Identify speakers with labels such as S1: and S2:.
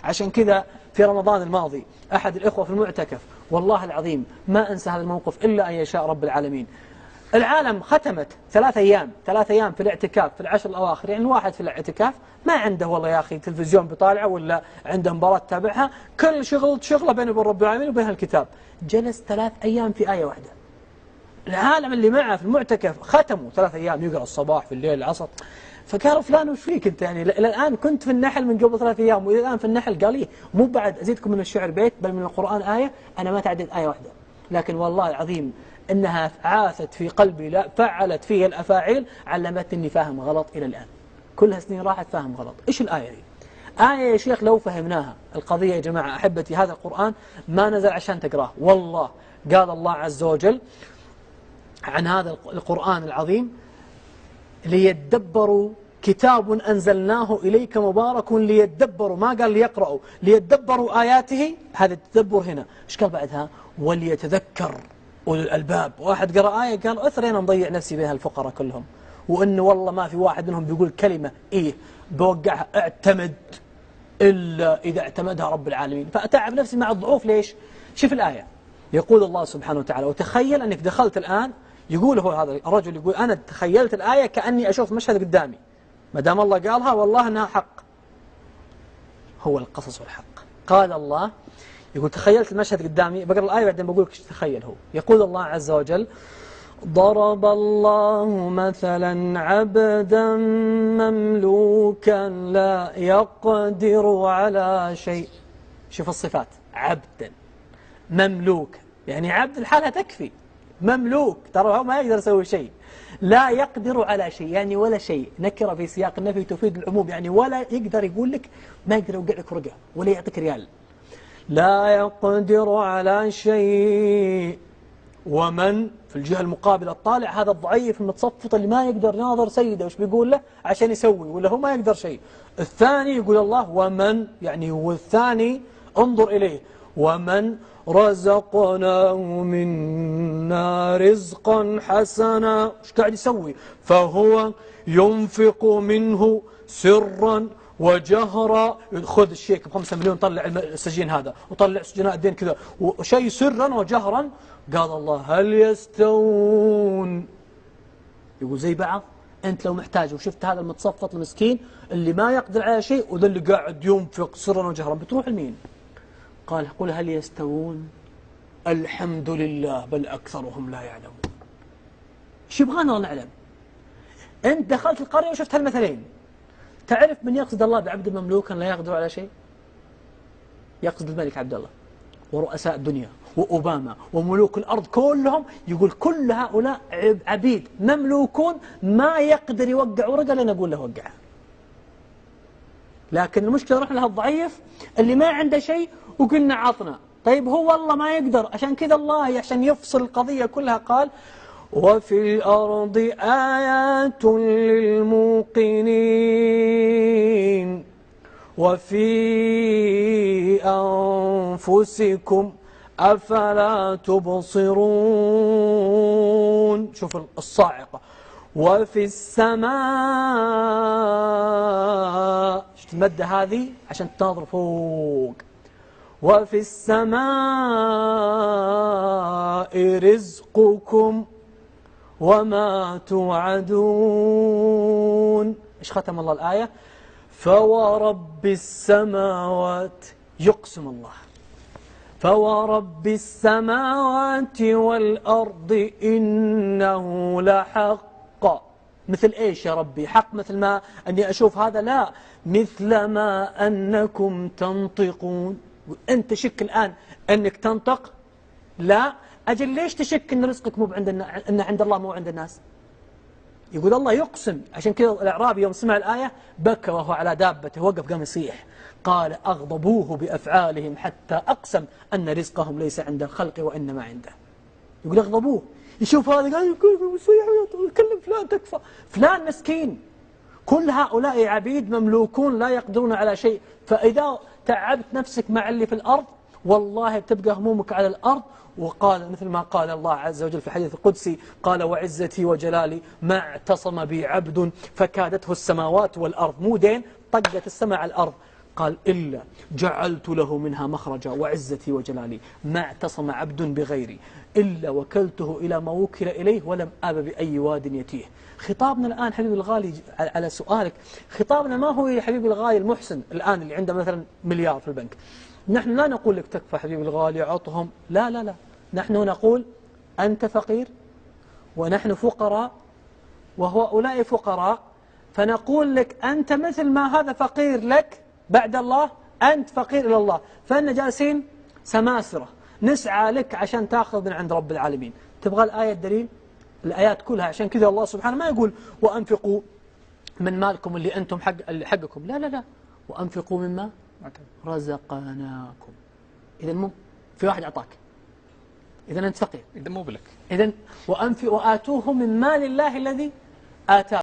S1: عشان كذا في رمضان الماضي أحد الإخوة في المعتكف، والله العظيم ما أنسى هذا الموقف إلا أن يشاء رب العالمين. العالم ختمت 3 أيام في الاعتكاف في العشر الأواخر، يعني الواحد في الاعتكاف ما عنده والله يا أخي تلفزيون بطالعه ولا عنده مباراة تتابعها، كل شغله بينه وبين رب العالمين وبين الكتاب. جلس 3 أيام في آية واحدة. العالم اللي معه في المعتكف ختموا 3 أيام يقرأ الصباح في الليل العصر. فقالوا فلان وش فيك أنت يعني إلى الآن كنت في النحل من قبل 3 أيام وإلى الآن في النحل؟ قال لي مو بعد أزيدكم من الشعر بيت بل من القرآن آية، أنا ما تعديت آية واحدة، لكن والله العظيم إنها عاثت في قلبي، لا فعلت فيه الأفاعيل، علمتني إني فاهم غلط إلى الآن. كلها سنين راحت فاهم غلط. إيش الآية دي؟ آية يا شيخ لو فهمناها القضية يا جماعة أحبتي، هذا القرآن ما نزل عشان تقراه، والله قال الله عز وجل عن هذا القرآن العظيم ليدبروا كتاب أنزلناه إليك مبارك ليدبروا، ما قال ليقرأوا، ليدبروا آياته، هذا التدبر هنا. إيش قال بعدها؟ وليتذكر أولو الألباب. واحد قرأ آية قال أثرين نضيع نفسي بها الفقراء كلهم، وإنه والله ما في واحد منهم بيقول كلمة بوقعها اعتمد إلا إذا اعتمدها رب العالمين، فأتعب نفسي مع الضعوف. ليش؟ شوف الآية، يقول الله سبحانه وتعالى، وتخيل أنك دخلت الآن، يقول هو هذا الرجل يقول أنا تخيلت الآية كأني أشوف مشهد قدامي، ما دام الله قالها والله أنها حق، هو القصص والحق. قال الله يقول تخيلت المشهد قدامي، بقرأ الآية بعدين بقول لك ايش تخيل. هو يقول الله عز وجل ضرب الله مثلا عبدا مملوكا لا يقدر على شيء. شوف الصفات، عبدا مملوك يعني عبد الحالة تكفي، مملوك ترى هو ما يقدر يسوي شيء، لا يقدر على شيء يعني ولا شيء، نكرة في سياق النفي تفيد العموم، يعني ولا يقدر يقول لك، ما يقدر يوقع لك رقة ولا يعطيك ريال. لا يقدر على شيء. ومن في الجهة المقابلة الطالع هذا الضعيف المتصفط اللي ما يقدر يناظر سيده وش بيقول له عشان يسوي، ولا هو ما يقدر شيء. الثاني يقول الله ومن، يعني هو الثاني انظر إليه، ومن رزقناه منا رزقا حسنا، ايش قاعد يسوي؟ فهو ينفق منه سرا وجهرا. خذ الشيك ب5 مليون طلع السجين هذا وطلع سجناء الدين كذا وشيء سرا وجهرا. قال الله هل يستوون؟ يقول زي بعض. أنت لو محتاج وشفت هذا المتصفط المسكين اللي ما يقدر على شيء وذا اللي قاعد ينفق سرا وجهرا، بتروح لمين؟ قال قل هل يستوون؟ الحمد لله بل أكثرهم لا يعلمون. شو يبغانا نعلم؟ أنت دخلت القرية وشفت هالمثلين، تعرف من يقصد الله بعبد مملوكا لا يقدر على شيء؟ يقصد الملك عبد الله ورؤساء الدنيا وأوباما وملوك الأرض كلهم، يقول كل هؤلاء عبيد مملوكون ما يقدر يوقع ورقة لأن أقول له وقعها. لكن المشكلة رحنا لها الضعيف اللي ما عنده شيء وقلنا عطنا. طيب هو والله ما يقدر، عشان كذا الله عشان يفصل القضية كلها قال وفي الأرض آيات للموقنين وفي أنفسكم أفلا تبصرون. شوف الصاعقة. وفي السماء، شفت المادة هذه عشان تناظر فوق، وفي السماء رزقكم وما توعدون. ايش ختم الله الآية؟ فورب السماوات، يقسم الله فورب السماوات والأرض إنه لحق. مثل إيش يا ربي؟ حق مثل ما أني أشوف هذا؟ لا، مثل ما أنكم تنطقون. أنت شك الآن أنك تنطق؟ لا، أجل ليش تشك أن رزقك مو عند أن عند الله مو عند الناس؟ يقول الله يقسم. عشان كذا الأعرابي يوم سمع الآية بكى وهو على دابته، وقف قام يصيح، قال أغضبوه بأفعالهم حتى أقسم أن رزقهم ليس عند الخلق وإنما عنده. يقول أغضبوه، يشوف هذا قال يكلم فلان تكفى، فلان مسكين. كل هؤلاء عبيد مملوكون لا يقدرون على شيء. فإذا تعبت نفسك مع اللي في الأرض والله بتبقى همومك على الأرض. وقال مثل ما قال الله عز وجل في الحديث القدسي قال وعزتي وجلالي ما اعتصم بي عبد فكادته السماوات والأرض. مو دين طقت السماء على الأرض، قال إلا جعلت له منها مخرجا وعزتي وجلالي ما اعتصم عبد بغيري إلا وكلته إلى ما وكل إليه ولم آب بأي واد يتيه. خطابنا الآن حبيبي الغالي على سؤالك، خطابنا ما هو يا حبيبي الغالي المحسن الآن اللي عنده مثلا مليار في البنك. نحن لا نقول لك تكفى حبيبي الغالي عطهم، لا لا لا، نحن نقول أنت فقير ونحن فقراء وهؤلاء فقراء، فنقول لك أنت مثل ما هذا فقير لك بعد الله أنت فقير إلى الله، فإن جالسين سماسرة نسعى لك عشان تأخذ من عند رب العالمين. تبغى الآية الدليل؟ الآيات كلها. عشان كذا الله سبحانه ما يقول وأنفقوا من مالكم اللي أنتم حقكم، لا لا لا، وأنفقوا مما رزقناكم. إذا مو في واحد أعطاك، إذا أنت فقير،
S2: إذا مو بلك،
S1: إذا وآتوه من مال الله الذي آتاكم.